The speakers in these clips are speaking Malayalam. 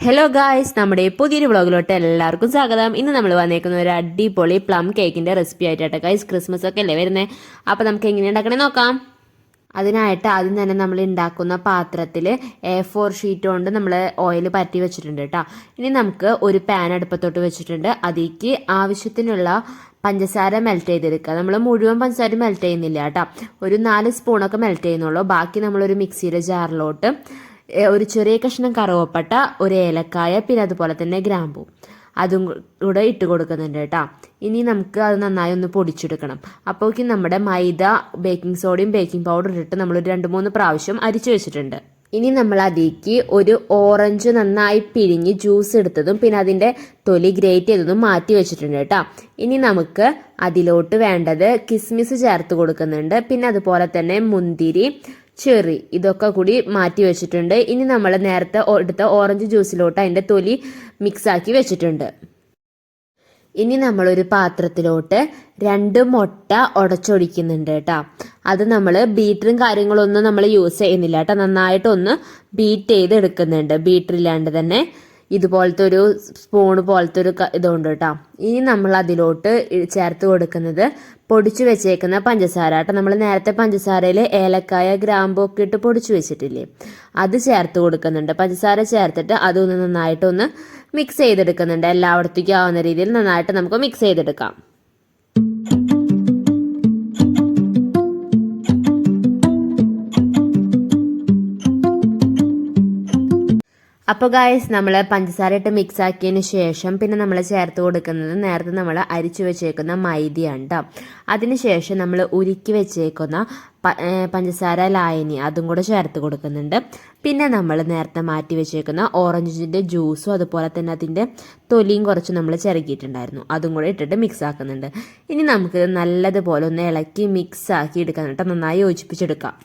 ഹലോ ഗായ്സ്, നമ്മുടെ പുതിയൊരു വ്ളോഗിലോട്ട് എല്ലാവർക്കും സ്വാഗതം. ഇന്ന് നമ്മൾ വന്നേക്കുന്ന ഒരു അടിപൊളി പ്ലം കേക്കിന്റെ റെസിപ്പി ആയിട്ടാണ് ഗായ്സ്. ക്രിസ്മസ് ഒക്കെ അല്ലേ വരുന്നത്, അപ്പോൾ നമുക്ക് എങ്ങനെ ഉണ്ടാക്കണേ നോക്കാം. അതിനായിട്ട് ആദ്യം തന്നെ നമ്മൾ ഉണ്ടാക്കുന്ന പാത്രത്തിൽ A4 ഷീറ്റ് കൊണ്ട് നമ്മൾ ഓയിൽ പറ്റി വെച്ചിട്ടുണ്ട് കേട്ടോ. ഇനി നമുക്ക് ഒരു പാൻ അടുപ്പത്തോട്ട് വെച്ചിട്ടുണ്ട്. അതിലേക്ക് ആവശ്യത്തിനുള്ള പഞ്ചസാര മെൽറ്റ് ചെയ്തെടുക്കുക. നമ്മൾ മുഴുവൻ പഞ്ചസാര മെൽറ്റ് ചെയ്യുന്നില്ല കേട്ടോ, ഒരു 4 സ്പൂണൊക്കെ മെൽറ്റ് ചെയ്യുന്നുള്ളൂ. ബാക്കി നമ്മളൊരു മിക്സിയുടെ ജാറിലോട്ട് ഒരു ചെറിയ കഷ്ണം കറുവപ്പട്ട, ഒരു ഏലക്കായ, പിന്നെ അതുപോലെ തന്നെ ഗ്രാമ്പൂ അതും കൂടെ ഇട്ട് കൊടുക്കുന്നുണ്ട് കേട്ടോ. ഇനി നമുക്ക് അത് നന്നായി ഒന്ന് പൊടിച്ചെടുക്കണം. അപ്പോഴേക്കും നമ്മുടെ മൈദ, ബേക്കിംഗ് സോഡയും ബേക്കിംഗ് പൗഡർ ഇട്ട് നമ്മൾ 2-3 പ്രാവശ്യം അരിച്ചു വെച്ചിട്ടുണ്ട്. ഇനി നമ്മൾ അതിലേക്ക് ഒരു ഓറഞ്ച് നന്നായി പിഴിഞ്ഞ് ജ്യൂസ് എടുത്തതും പിന്നെ അതിൻ്റെ തൊലി ഗ്രേറ്റ് ചെയ്തതും മാറ്റി വെച്ചിട്ടുണ്ട് കേട്ടോ. ഇനി നമുക്ക് അതിലോട്ട് വേണ്ടത് കിസ്മിസ് ചേർത്ത് കൊടുക്കുന്നുണ്ട്. പിന്നെ അതുപോലെ തന്നെ മുന്തിരി, ചെറി ഇതൊക്കെ കൂടി മാറ്റി വെച്ചിട്ടുണ്ട്. ഇനി നമ്മൾ നേരത്തെ എടുത്ത ഓറഞ്ച് ജ്യൂസിലോട്ട് അതിൻ്റെ തൊലി മിക്സാക്കി വെച്ചിട്ടുണ്ട്. ഇനി നമ്മളൊരു പാത്രത്തിലോട്ട് 2 മുട്ട ഉടച്ചൊടിക്കുന്നുണ്ട് കേട്ടോ. അത് നമ്മൾ ബീറ്ററും കാര്യങ്ങളൊന്നും നമ്മൾ യൂസ് ചെയ്യുന്നില്ല കേട്ടോ. നന്നായിട്ടൊന്ന് ബീറ്റ് ചെയ്ത് എടുക്കുന്നുണ്ട്, ബീറ്റർ ഇല്ലാണ്ട് തന്നെ. ഇതുപോലത്തെ ഒരു സ്പൂണ് പോലത്തെ ഒരു ഇതുണ്ട് കേട്ടോ. ഇനി നമ്മൾ അതിലോട്ട് ചേർത്ത് കൊടുക്കുന്നത് പൊടിച്ചു വെച്ചേക്കുന്ന പഞ്ചസാര കേട്ടോ. നമ്മൾ നേരത്തെ പഞ്ചസാരയിൽ ഏലക്കായ, ഗ്രാമ്പൂ ഒക്കെ ഇട്ട് പൊടിച്ചു വെച്ചിട്ടില്ലേ, അത് ചേർത്ത് കൊടുക്കുന്നുണ്ട്. പഞ്ചസാര ചേർത്തിട്ട് അതൊന്ന് നന്നായിട്ടൊന്ന് മിക്സ് ചെയ്തെടുക്കുന്നുണ്ട്. എല്ലായിടത്തേക്കും ആവുന്ന രീതിയിൽ നന്നായിട്ട് നമുക്ക് മിക്സ് ചെയ്തെടുക്കാം. അപ്പോൾ ഗായ്സ്, നമ്മൾ പഞ്ചസാര ഇട്ട് മിക്സ് ആക്കിയതിന് ശേഷം പിന്നെ നമ്മൾ ചേർത്ത് കൊടുക്കുന്നത് നേരത്തെ നമ്മൾ അരിച്ചു വെച്ചേക്കുന്ന മൈദയാണ് കേട്ടോ. അതിനുശേഷം നമ്മൾ ഉരുക്കി വെച്ചേക്കുന്ന പഞ്ചസാര ലായനി അതും കൂടെ ചേർത്ത് കൊടുക്കുന്നുണ്ട്. പിന്നെ നമ്മൾ നേരത്തെ മാറ്റി വെച്ചേക്കുന്ന ഓറഞ്ചിൻ്റെ ജ്യൂസും അതുപോലെ തന്നെ അതിൻ്റെ തൊലിയും കുറച്ച് നമ്മൾ ചിരകിയിട്ടുണ്ടായിരുന്നു, അതും കൂടെ ഇട്ടിട്ട് മിക്സ് ആക്കുന്നുണ്ട്. ഇനി നമുക്ക് നല്ലതുപോലെ ഒന്ന് ഇളക്കി മിക്സ് ആക്കി എടുക്കാം കേട്ടോ, നന്നായി യോജിപ്പിച്ചെടുക്കാം.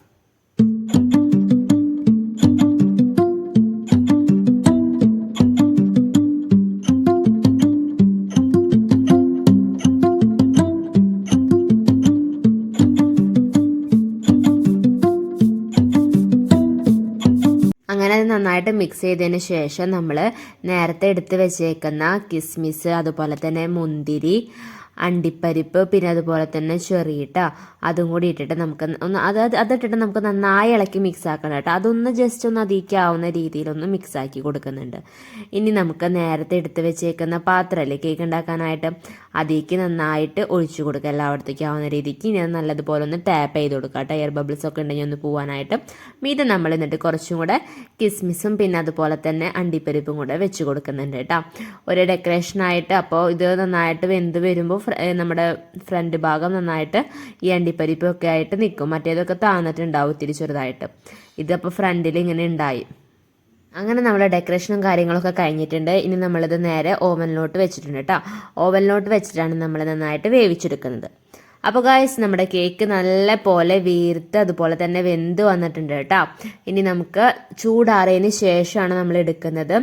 അങ്ങനെ അത് നന്നായിട്ട് മിക്സ് ചെയ്തതിന് ശേഷം നമ്മൾ നേരത്തെ എടുത്ത് വെച്ചേക്കുന്ന കിസ്മിസ്, അതുപോലെ തന്നെ മുന്തിരി, അണ്ടിപ്പരിപ്പ്, പിന്നെ അതുപോലെ തന്നെ ചെറിയിട്ട അതും കൂടി ഇട്ടിട്ട് നമുക്ക് ഒന്ന് അതിട്ടിട്ട് നമുക്ക് നന്നായി ഇളക്കി മിക്സ് ആക്കണം കേട്ടോ. അതൊന്ന് ജസ്റ്റ് ഒന്ന് അതിക്കാവുന്ന രീതിയിലൊന്ന് മിക്സ് ആക്കി കൊടുക്കുന്നുണ്ട്. ഇനി നമുക്ക് നേരത്തെ എടുത്ത് വെച്ചേക്കുന്ന പാത്രമല്ലേ കേക്ക് ഉണ്ടാക്കാനായിട്ട്, അതിലേക്ക് നന്നായിട്ട് ഒഴിച്ചു കൊടുക്കുക എല്ലായിടത്തേക്കും ആവുന്ന രീതിക്ക്. ഇനി അത് നല്ലതുപോലെ ഒന്ന് ടാപ്പ് ചെയ്ത് കൊടുക്കുക കേട്ടോ, എയർ ബബിൾസ് ഒക്കെ ഉണ്ടെങ്കിൽ ഒന്ന് പോകാനായിട്ട്. മീതെ നമ്മൾ എന്നിട്ട് കുറച്ചും കൂടെ കിസ്മിസും പിന്നെ അതുപോലെ തന്നെ അണ്ടിപ്പരിപ്പും കൂടെ വെച്ച് കൊടുക്കുന്നുണ്ട് കേട്ടോ, ഒരു ഡെക്കറേഷനായിട്ട്. അപ്പോൾ ഇത് നന്നായിട്ട് വെന്ത് വരുമ്പോൾ നമ്മുടെ ഫ്രണ്ട് ഭാഗം നന്നായിട്ട് ഈ അണ്ടിപ്പരിപ്പൊക്കെ ആയിട്ട് നിൽക്കും. മറ്റേതൊക്കെ താന്നിട്ടുണ്ടാവും ഇത്തിരി ചെറുതായിട്ട്. ഇതപ്പോൾ ഫ്രണ്ടിൽ ഇങ്ങനെ ഉണ്ടായി. അങ്ങനെ നമ്മുടെ ഡെക്കറേഷനും കാര്യങ്ങളൊക്കെ കഴിഞ്ഞിട്ടുണ്ട്. ഇനി നമ്മളിത് നേരെ ഓവനിലോട്ട് വെച്ചിട്ടുണ്ട് കേട്ടോ. ഓവനിലോട്ട് വെച്ചിട്ടാണ് നമ്മൾ നന്നായിട്ട് വേവിച്ചെടുക്കുന്നത്. അപ്പോൾ ഗായ്സ്, നമ്മുടെ കേക്ക് നല്ല പോലെ വീർത്ത് അതുപോലെ തന്നെ വെന്ത് വന്നിട്ടുണ്ട് കേട്ടോ. ഇനി നമുക്ക് ചൂടാറിയതിന് ശേഷമാണ് നമ്മൾ എടുക്കുന്നത്.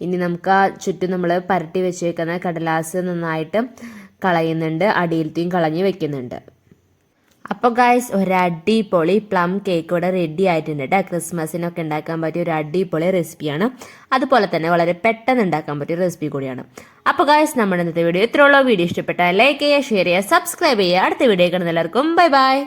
ഇനി നമുക്ക് ആ ചുറ്റും നമ്മൾ പരട്ടി വെച്ചേക്കുന്ന കടലാസ് നന്നായിട്ട് കളയുന്നുണ്ട്, അടിയിലത്തെയും കളഞ്ഞ് വെക്കുന്നുണ്ട്. അപ്പോൾ ഗായ്സ്, ഒരു അടിപൊളി പ്ലം കേക്ക് ഇവിടെ റെഡി ആയിട്ടുണ്ട് കേട്ടോ. ക്രിസ്മസിനൊക്കെ ഉണ്ടാക്കാൻ പറ്റിയ ഒരു അടിപൊളി റെസിപ്പിയാണ്. അതുപോലെ തന്നെ വളരെ പെട്ടെന്ന് ഉണ്ടാക്കാൻ പറ്റിയ റെസിപ്പി കൂടിയാണ്. അപ്പോൾ ഗായ്സ്, നമ്മുടെ ഇന്നത്തെ വീഡിയോ ഇത്രയുള്ള. വീഡിയോ ഇഷ്ടപ്പെട്ടാൽ ലൈക്ക് ചെയ്യുക, ഷെയർ ചെയ്യുക, സബ്സ്ക്രൈബ് ചെയ്യുക. അടുത്ത വീഡിയോ കാണുന്ന എല്ലാവർക്കും ബൈ ബൈ.